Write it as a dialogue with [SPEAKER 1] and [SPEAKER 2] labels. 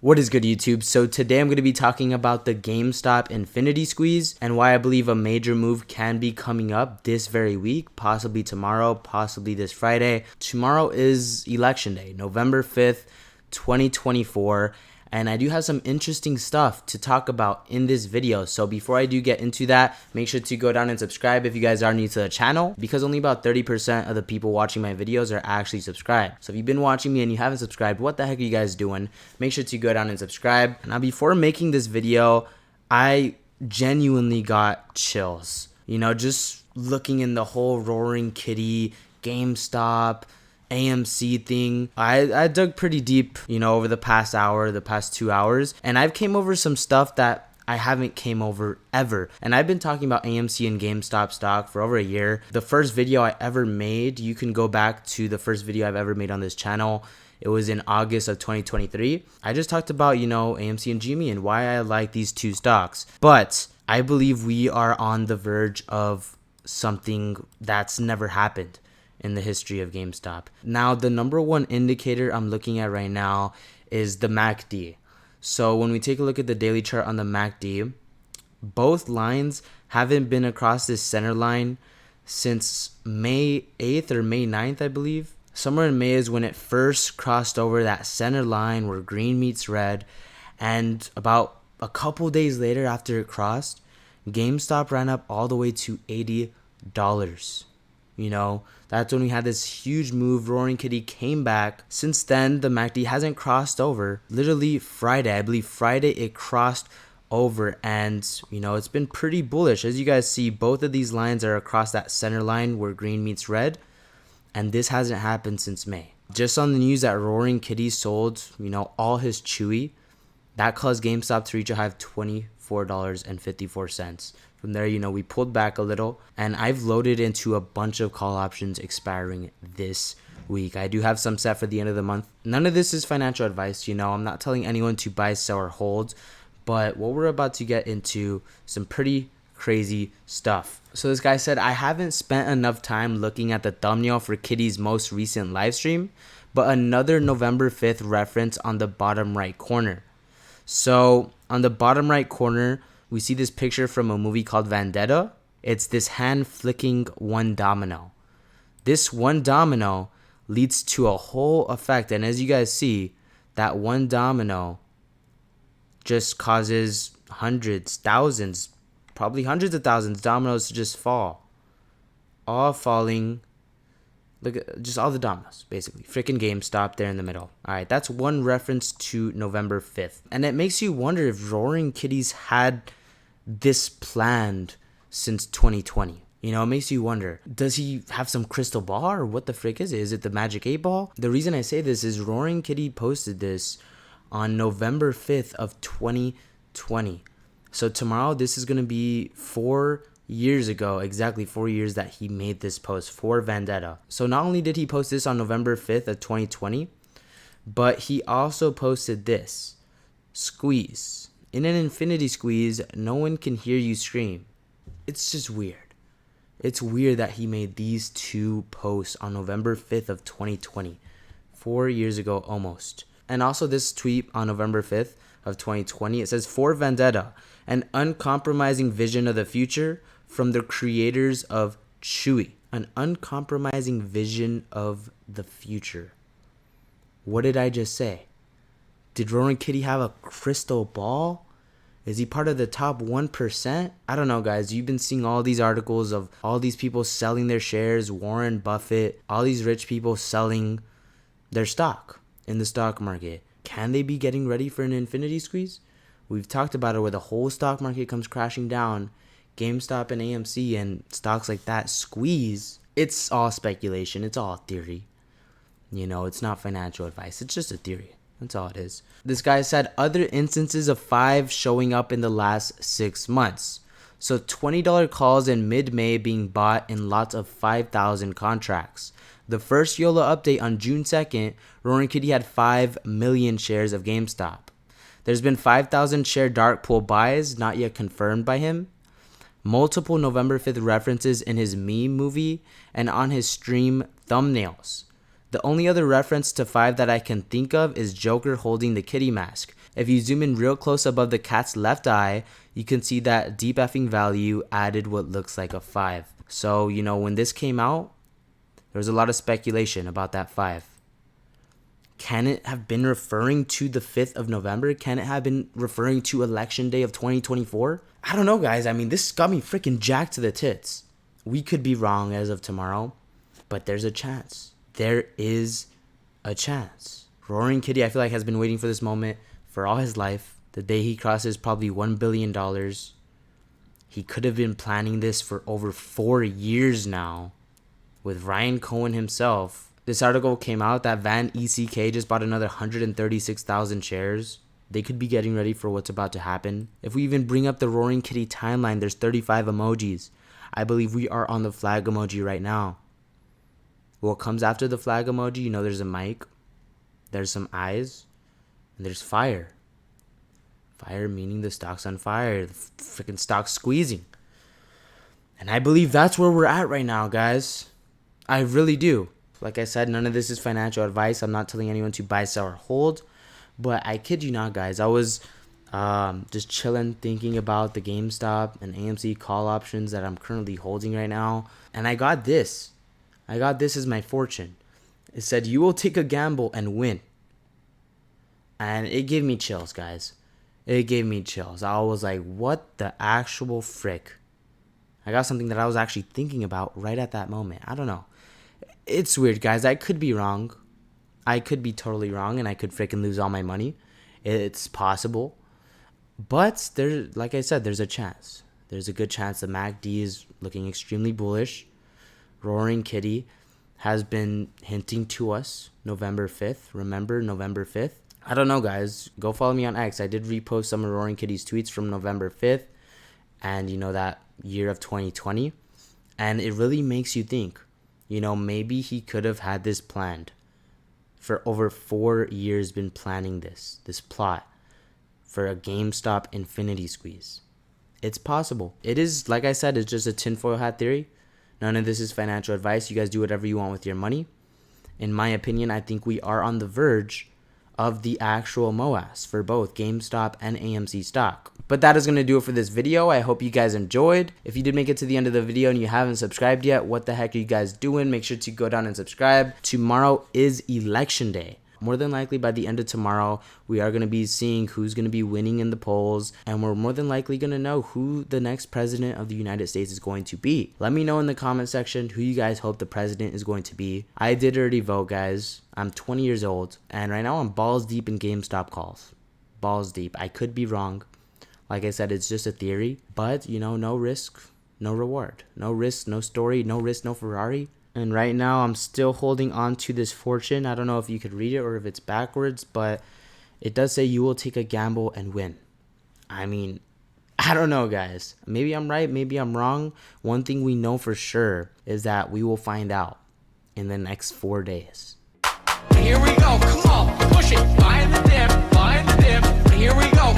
[SPEAKER 1] What is good, YouTube? So today I'm going to be talking about the GameStop infinity squeeze and why I believe a major move can be coming up this very week, possibly tomorrow, possibly this Friday. Tomorrow is election day, November 5th, 2024. And I do have some interesting stuff to talk about in this video. So before I do get into that, make sure to go down and subscribe if you guys are new to the channel, because only about 30% of the people watching my videos are actually subscribed. So if you've been watching me and you haven't subscribed, what the heck are you guys doing? Make sure to go down and subscribe. Now, before making this video, I genuinely got chills. You know, just looking in the whole Roaring Kitty, GameStop, AMC thing. I dug pretty deep, you know, over the past hour, the past 2 hours, and I've came over some stuff that I haven't came over ever. And I've been talking about AMC and GameStop stock for over a year. The first video I ever made, you can go back to the first video I've ever made on this channel. It was in August of 2023. I just talked about, you know, AMC and GME and why I like these two stocks. But I believe we are on the verge of something that's never happened in the history of GameStop. Now, the number one indicator I'm looking at right now is the MACD. So when we take a look at the daily chart on the MACD, both lines haven't been across this center line since May 8th or May 9th, I believe. Somewhere in May is when it first crossed over that center line where green meets red. And about a couple days later after it crossed, GameStop ran up all the way to $80. You know, that's when we had this huge move. Roaring Kitty came back. Since then, the MACD hasn't crossed over. Literally Friday, I believe Friday, it crossed over, and you know, it's been pretty bullish. As you guys see, both of these lines are across that center line where green meets red, and this hasn't happened since May. Just on the news that Roaring Kitty sold, you know, all his Chewy, that caused GameStop to reach a high of $24.54. From there, you know, we pulled back a little, and I've loaded into a bunch of call options expiring this week. I do have some set for the end of the month. None of this is financial advice, you know. I'm not telling anyone to buy, sell, or hold, but what we're about to get into, some pretty crazy stuff. So this guy said, I haven't spent enough time looking at the thumbnail for Kitty's most recent live stream, but another November 5th reference on the bottom right corner. So on the bottom right corner, we see this picture from a movie called Vendetta. It's this hand flicking one domino. This one domino leads to a whole effect. And as you guys see, that one domino just causes hundreds, thousands, probably hundreds of thousands of dominoes to just fall. All falling. Look at just all the dominoes, basically. Freaking GameStop there in the middle. All right, that's one reference to November 5th. And it makes you wonder if Roaring Kitties had this planned since 2020. You know, it makes you wonder, does he have some crystal ball, or what the frick is it? Is it the magic 8 ball? The reason I say this is Roaring Kitty posted this on November 5th of 2020. So tomorrow, this is going to be 4 years ago, exactly 4 years that he made this post for Vendetta. So not only did he post this on November 5th of 2020, but he also posted this squeeze. In an infinity squeeze, no one can hear you scream. It's just weird. It's weird that he made these two posts on November 5th of 2020, 4 years ago almost. And also this tweet on November 5th of 2020, it says, for Vendetta, an uncompromising vision of the future from the creators of Chewy. An uncompromising vision of the future. What did I just say? Did Roaring Kitty have a crystal ball? Is he part of the top 1%? I don't know, guys. You've been seeing all these articles of all these people selling their shares, Warren Buffett, all these rich people selling their stock in the stock market. Can they be getting ready for an infinity squeeze? We've talked about it where the whole stock market comes crashing down. GameStop and AMC and stocks like that squeeze. It's all speculation. It's all theory. You know, it's not financial advice. It's just a theory. That's all it is. This guy said other instances of 5 showing up in the last 6 months. So $20 calls in mid-May being bought in lots of 5,000 contracts. The first YOLO update on June 2nd, Roaring Kitty had 5 million shares of GameStop. There's been 5,000 share dark pool buys, not yet confirmed by him. Multiple November 5th references in his meme movie and on his stream thumbnails. The only other reference to 5 that I can think of is Joker holding the kitty mask. If you zoom in real close above the cat's left eye, you can see that deep effing value added what looks like a 5. So, you know, when this came out, there was a lot of speculation about that 5. Can it have been referring to the 5th of November? Can it have been referring to election day of 2024? I don't know, guys. I mean, this got me freaking jacked to the tits. We could be wrong as of tomorrow, but there's a chance. There is a chance. Roaring Kitty, I feel like, has been waiting for this moment for all his life. The day he crosses probably $1 billion. He could have been planning this for over 4 years now with Ryan Cohen himself. This article came out that Van ECK just bought another 136,000 shares. They could be getting ready for what's about to happen. If we even bring up the Roaring Kitty timeline, there's 35 emojis. I believe we are on the flag emoji right now. What comes after the flag emoji? You know, there's a mic, there's some eyes, and there's fire. Fire meaning the stock's on fire, the freaking stock's squeezing. And I believe that's where we're at right now, guys. I really do. Like I said, none of this is financial advice. I'm not telling anyone to buy, sell, or hold. But I kid you not, guys. I was just chilling, thinking about the GameStop and AMC call options that I'm currently holding right now. And I got this. I got this as my fortune. It said, you will take a gamble and win. And it gave me chills, guys. It gave me chills. I was like, what the actual frick? I got something that I was actually thinking about right at that moment. I don't know. It's weird, guys. I could be wrong. I could be totally wrong, and I could freaking lose all my money. It's possible. But there's, like I said, there's a chance. There's a good chance the MACD is looking extremely bullish. Roaring Kitty has been hinting to us November 5th. Remember November 5th? I don't know, guys. Go follow me on X. I did repost some of Roaring Kitty's tweets from November 5th and, you know, that year of 2020. And it really makes you think, you know, maybe he could have had this planned. For over 4 years been planning this plot for a GameStop infinity squeeze. It's possible. It is, like I said, it's just a tinfoil hat theory. None of this is financial advice. You guys do whatever you want with your money. In my opinion, I think we are on the verge of the actual Moass for both GameStop and AMC stock. But that is going to do it for this video. I hope you guys enjoyed. If you did make it to the end of the video and you haven't subscribed yet, what the heck are you guys doing? Make sure to go down and subscribe. Tomorrow is election day. More than likely by the end of tomorrow, we are going to be seeing who's going to be winning in the polls. And we're more than likely going to know who the next president of the United States is going to be. Let me know in the comment section who you guys hope the president is going to be. I did already vote, guys. I'm 20 years old. And right now I'm balls deep in GameStop calls. Balls deep. I could be wrong. Like I said, it's just a theory. But, you know, no risk, no reward. No risk, no story. No risk, no Ferrari. And right now, I'm still holding on to this fortune. I don't know if you could read it or if it's backwards, but it does say you will take a gamble and win. I mean, I don't know, guys. Maybe I'm right, maybe I'm wrong. One thing we know for sure is that we will find out in the next 4 days.
[SPEAKER 2] Here we go. Come on, push it. Buy the dip. Buy the dip. Here we go.